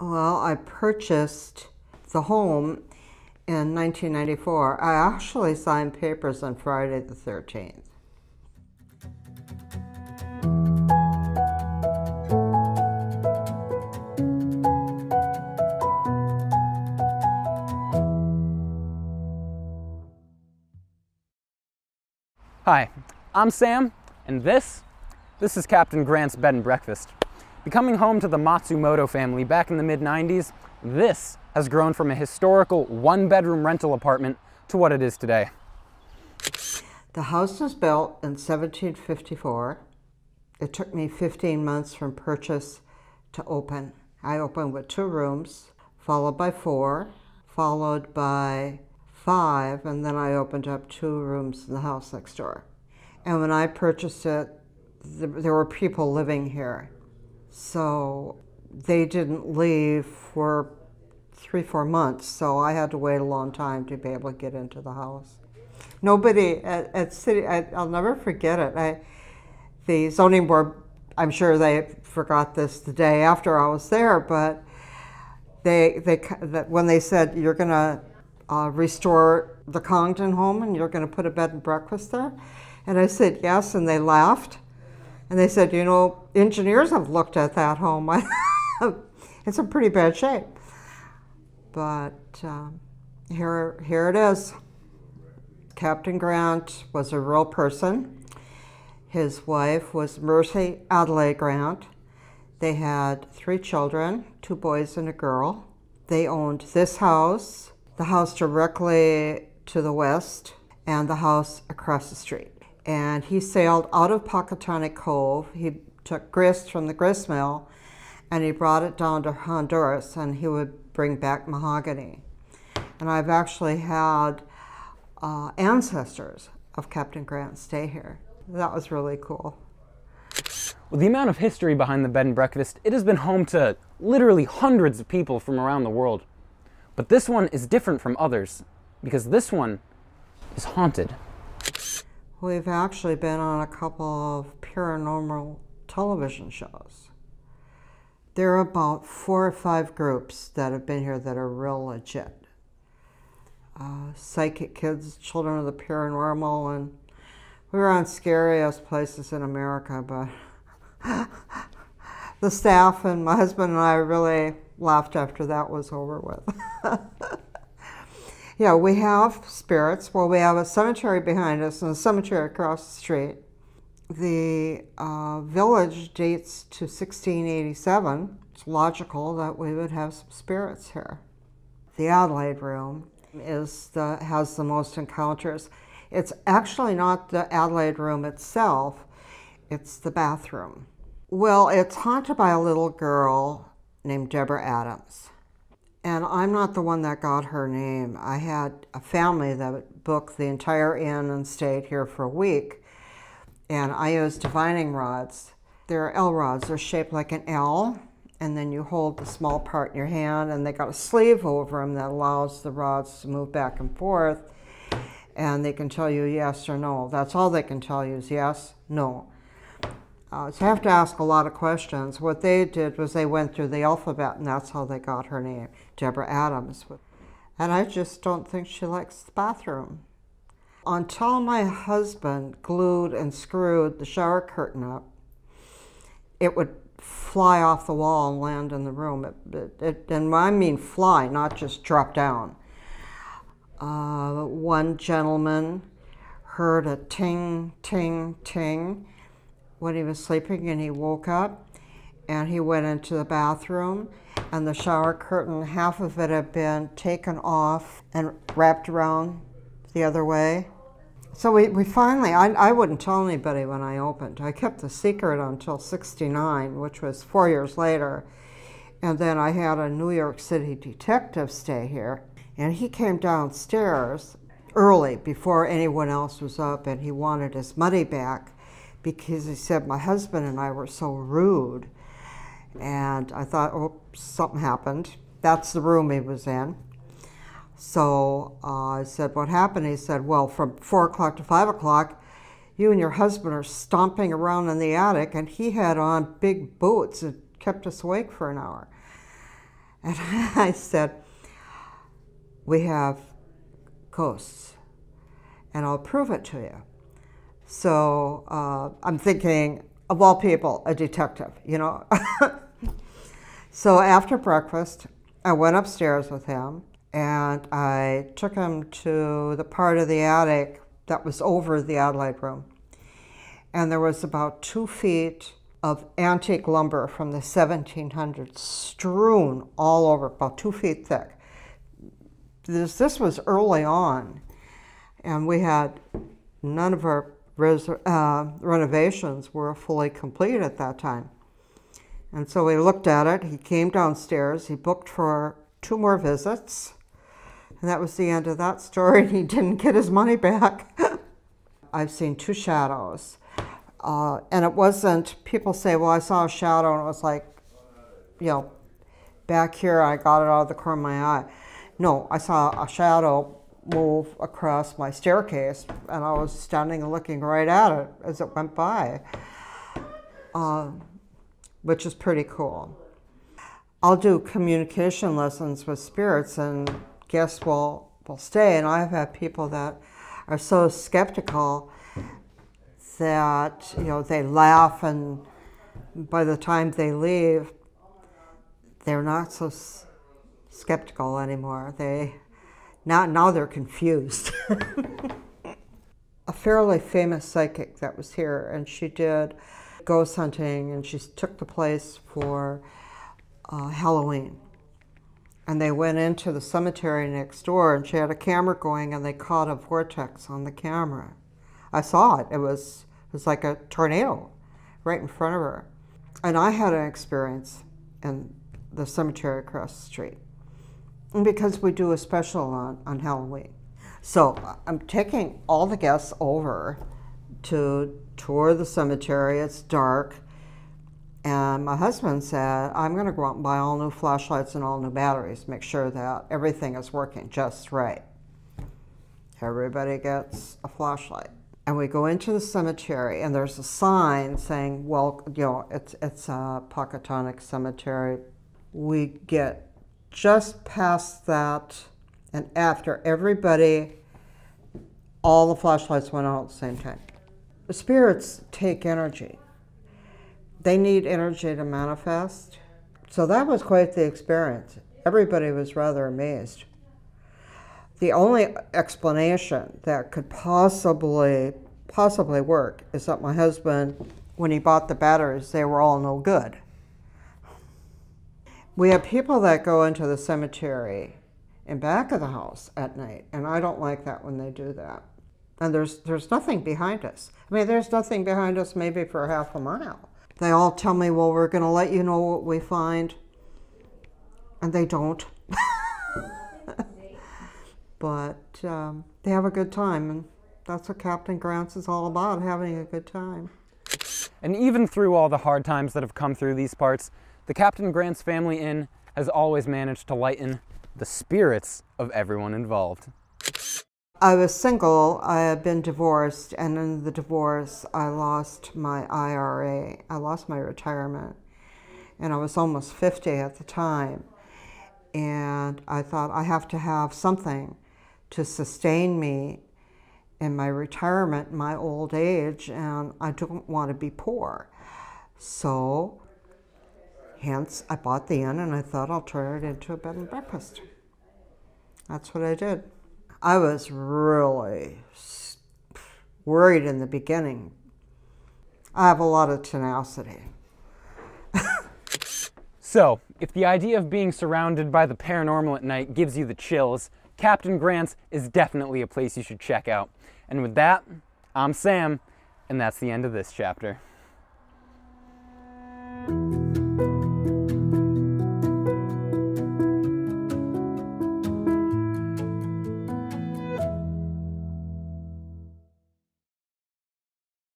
Well, I purchased the home in 1994. I actually signed papers on Friday the 13th. Hi, I'm Sam, and this is Captain Grant's Bed and Breakfast. Becoming home to the Matsumoto family back in the mid-90s, this has grown from a historical one-bedroom rental apartment to what it is today. The house was built in 1754. It took me 15 months from purchase to open. I opened with 2 rooms, followed by 4, followed by 5, and then I opened up 2 rooms in the house next door. And when I purchased it, there were people living here. So they didn't leave for 3-4 months, so I had to wait a long time to be able to get into the house. Nobody at City, I'll never forget it. The zoning board, I'm sure they forgot this the day after I was there, but when they said, you're going to restore the Congdon home and you're going to put a bed and breakfast there? And I said yes, and they laughed. And they said, you know, engineers have looked at that home. It's in pretty bad shape. But here it is. Captain Grant was a real person. His wife was Mercy Adelaide Grant. They had 3 children, 2 boys and a girl. They owned this house, the house directly to the west, and the house across the street. And he sailed out of Pocatonic Cove. He took grist from the grist mill and he brought it down to Honduras, and he would bring back mahogany. And I've actually had ancestors of Captain Grant stay here. That was really cool. With the amount of history behind the bed and breakfast, it has been home to literally hundreds of people from around the world. But this one is different from others because this one is haunted. We've actually been on a couple of paranormal television shows. There are about 4 or 5 groups that have been here that are real legit. Psychic Kids, Children of the Paranormal, and we were on scariest places in America, but the staff and my husband and I really laughed after that was over with. Yeah, we have spirits. Well, we have a cemetery behind us and a cemetery across the street. The village dates to 1687. It's logical that we would have some spirits here. The Adelaide room has the most encounters. It's actually not the Adelaide room itself, it's the bathroom. Well, it's haunted by a little girl named Deborah Adams. And I'm not the one that got her name. I had a family that booked the entire inn and stayed here for a week. And I used divining rods. They're L rods. They're shaped like an L. And then you hold the small part in your hand, and they got a sleeve over them that allows the rods to move back and forth. And they can tell you yes or no. That's all they can tell you is yes, no. So you have to ask a lot of questions. What they did was they went through the alphabet, and that's how they got her name, Deborah Adams. And I just don't think she likes the bathroom. Until my husband glued and screwed the shower curtain up, it would fly off the wall and land in the room. And I mean fly, not just drop down. One gentleman heard a ting, ting, ting when he was sleeping, and he woke up and he went into the bathroom, and the shower curtain, half of it had been taken off and wrapped around the other way. So we finally, I wouldn't tell anybody when I opened. I kept the secret until '69, which was 4 years later. And then I had a New York City detective stay here, and he came downstairs early before anyone else was up, and he wanted his money back because he said my husband and I were so rude. And I thought, oh, something happened. That's the room he was in. So I said, what happened? He said, well, from 4 o'clock to 5 o'clock, you and your husband are stomping around in the attic, and he had on big boots. It kept us awake for an hour. And I said, we have ghosts, and I'll prove it to you. So I'm thinking, of all people, a detective, you know. So after breakfast, I went upstairs with him, and I took him to the part of the attic that was over the Adelaide room. And there was about 2 feet of antique lumber from the 1700s strewn all over, about 2 feet thick. This was early on, and we had none of our renovations were fully complete at that time. And so we looked at it. He came downstairs. He booked for 2 more visits. And that was the end of that story. And he didn't get his money back. I've seen 2 shadows. And it wasn't, people say, well, I saw a shadow, and it was like, you know, back here, I got it out of the corner of my eye. No, I saw a shadow move across my staircase, and I was standing and looking right at it as it went by, which is pretty cool. I'll do communication lessons with spirits, and guests will stay, and I've had people that are so skeptical that, you know, they laugh, and by the time they leave, they're not so skeptical anymore. Now they're confused. A fairly famous psychic that was here, and she did ghost hunting, and she took the place for Halloween. And they went into the cemetery next door, and she had a camera going, and they caught a vortex on the camera. I saw it. It was like a tornado right in front of her. And I had an experience in the cemetery across the street, and because we do a special on Halloween. So I'm taking all the guests over to tour the cemetery. It's dark. And my husband said, I'm going to go out and buy all new flashlights and all new batteries, make sure that everything is working just right. Everybody gets a flashlight. And we go into the cemetery, and there's a sign saying, well, you know, it's a Pocatonic cemetery. We get just past that, and after everybody, all the flashlights went out at the same time. The spirits take energy. They need energy to manifest. So that was quite the experience. Everybody was rather amazed. The only explanation that could possibly work is that my husband, when he bought the batteries, they were all no good. We have people that go into the cemetery in back of the house at night, and I don't like that when they do that. And there's nothing behind us. I mean, there's nothing behind us maybe for half a mile. They all tell me, well, we're going to let you know what we find, and they don't. But they have a good time, and that's what Captain Grant's is all about, having a good time. And even through all the hard times that have come through these parts, the Captain Grant's Family Inn has always managed to lighten the spirits of everyone involved. I was single, I had been divorced, and in the divorce I lost my IRA. I lost my retirement, and I was almost 50 at the time. And I thought, I have to have something to sustain me in my retirement, in my old age, and I don't want to be poor. So, hence, I bought the inn, and I thought I'll turn it into a bed and breakfast. That's what I did. I was really worried in the beginning. I have a lot of tenacity. So, if the idea of being surrounded by the paranormal at night gives you the chills, Captain Grant's is definitely a place you should check out. And with that, I'm Sam, and that's the end of this chapter.